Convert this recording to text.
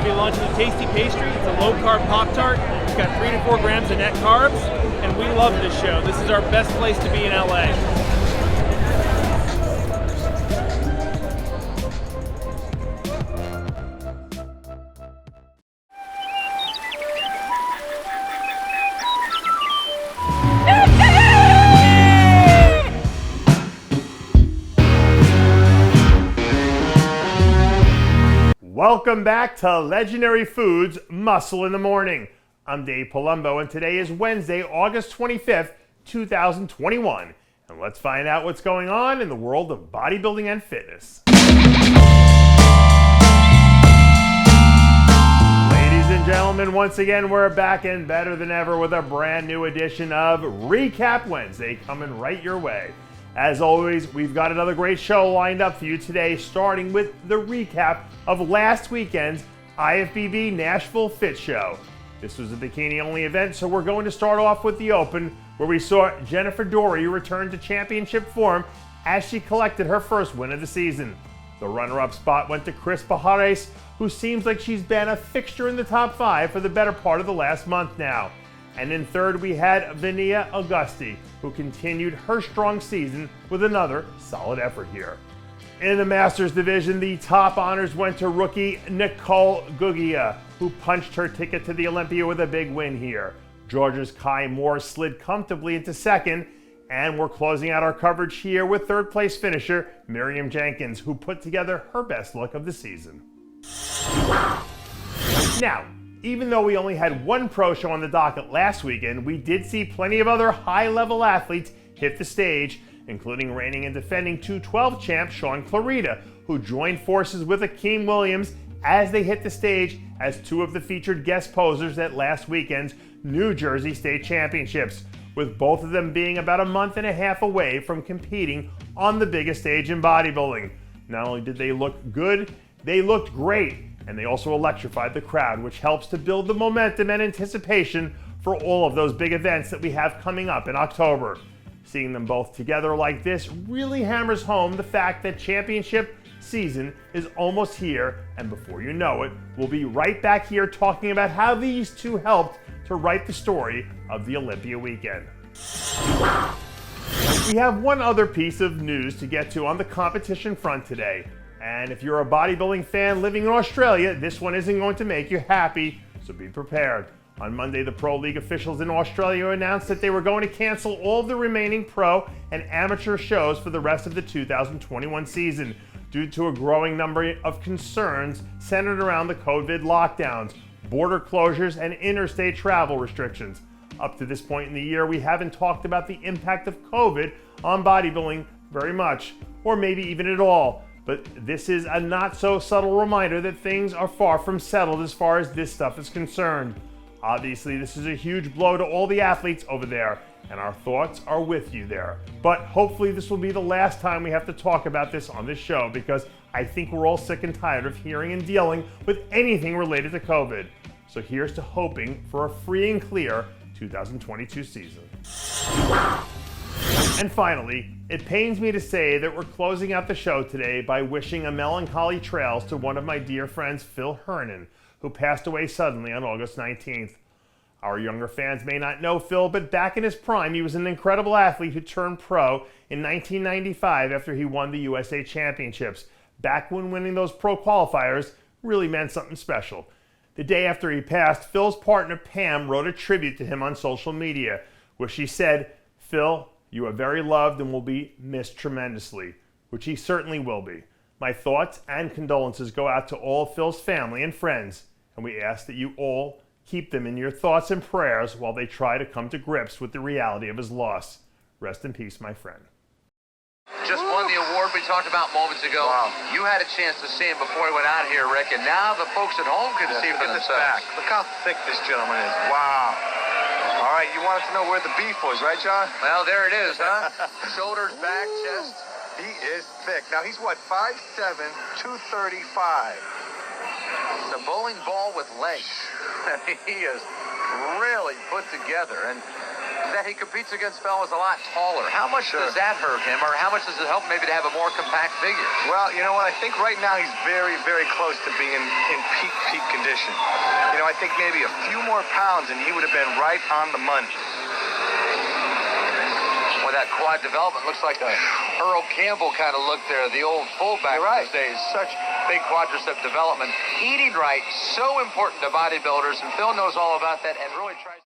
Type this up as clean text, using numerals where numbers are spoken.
to be launching a tasty pastry. It's a low-carb Pop-Tart. It's got 3 to 4 grams of net carbs, and we love this show. This is our best place to be in LA. Welcome back to Legendary Foods Muscle in the Morning. I'm Dave Palumbo, and today is Wednesday, August 25th, 2021. And let's find out what's going on in the world of bodybuilding and fitness. Ladies and gentlemen, once again, we're back and better than ever with a brand new edition of Recap Wednesday coming right your way. As always, we've got another great show lined up for you today, starting with the recap of last weekend's IFBB Nashville Fit Show. This was a bikini-only event, so we're going to start off with the Open, where we saw Jennifer Dorie return to championship form as she collected her first win of the season. The runner-up spot went to Chris Pajares, who seems like she's been a fixture in the top 5 for the better part of the last month now. And in third, we had Vania Augusti, who continued her strong season with another solid effort here. In the Masters division, the top honors went to rookie Nicole Gugia, who punched her ticket to the Olympia with a big win here. Georgia's Kai Moore slid comfortably into second, and we're closing out our coverage here with third place finisher Miriam Jenkins, who put together her best look of the season. Now, even though we only had one pro show on the docket last weekend, we did see plenty of other high-level athletes hit the stage, including reigning and defending 212 champ SHAUN CLARIDA, who joined forces with Akim as they hit the stage as two of the featured guest posers at last weekend's New Jersey State Championships, with both of them being about a month and a half away from competing on the biggest stage in bodybuilding. Not only did they look good, they looked great, and they also electrified the crowd, which helps to build the momentum and anticipation for all of those big events that we have coming up in October. Seeing them both together like this really hammers home the fact that championship season is almost here, and before you know it, we'll be right back here talking about how these two helped to write the story of the Olympia weekend. We have one other piece of news to get to on the competition front today. And if you're a bodybuilding fan living in Australia, this one isn't going to make you happy, so be prepared. On Monday, the Pro League officials in Australia announced that they were going to cancel all of the remaining pro and amateur shows for the rest of the 2021 season due to a growing number of concerns centered around the COVID lockdowns, border closures, and interstate travel restrictions. Up to this point in the year, we haven't talked about the impact of COVID on bodybuilding very much, or maybe even at all. But this is a not so subtle reminder that things are far from settled as far as this stuff is concerned. Obviously, this is a huge blow to all the athletes over there, and our thoughts are with you there. But hopefully this will be the last time we have to talk about this on this show, because I think we're all sick and tired of hearing and dealing with anything related to COVID. So here's to hoping for a free and clear 2022 season. And finally, it pains me to say that we're closing out the show today by wishing a melancholy trails to one of my dear friends, Phil Hernon, who passed away suddenly on August 19th. Our younger fans may not know Phil, but back in his prime, he was an incredible athlete who turned pro in 1995 after he won the USA Championships, back when winning those pro qualifiers really meant something special. The day after he passed, Phil's partner Pam wrote a tribute to him on social media, where she said, "Phil, you are very loved and will be missed tremendously," which he certainly will be. My thoughts and condolences go out to all Phil's family and friends, and we ask that you all keep them in your thoughts and prayers while they try to come to grips with the reality of his loss. Rest in peace, my friend. Just won the award we talked about moments ago. Wow. You had a chance to see him before he went out here, Rick, and now the folks at home can see for Look at this themselves. back. Look how thick this gentleman is. Wow. All right, you wanted to know where the beef was, right, John? Well, there it is, huh? Shoulders, back, chest. He is thick. Now, he's what, 5'7", 235. It's a bowling ball with legs. He is really put together. And that he competes against fellas a lot taller. How much Sure. does that hurt him, or how much does it help maybe to have a more compact figure? Well, you know what? I think right now he's very, very close to being in peak condition. You know, I think maybe a few more pounds and he would have been right on the money. Well, that quad development looks like a Earl Campbell kind of look there, the old fullback You're right. these days. Such big quadricep development. Eating right, so important to bodybuilders, and Phil knows all about that and really tries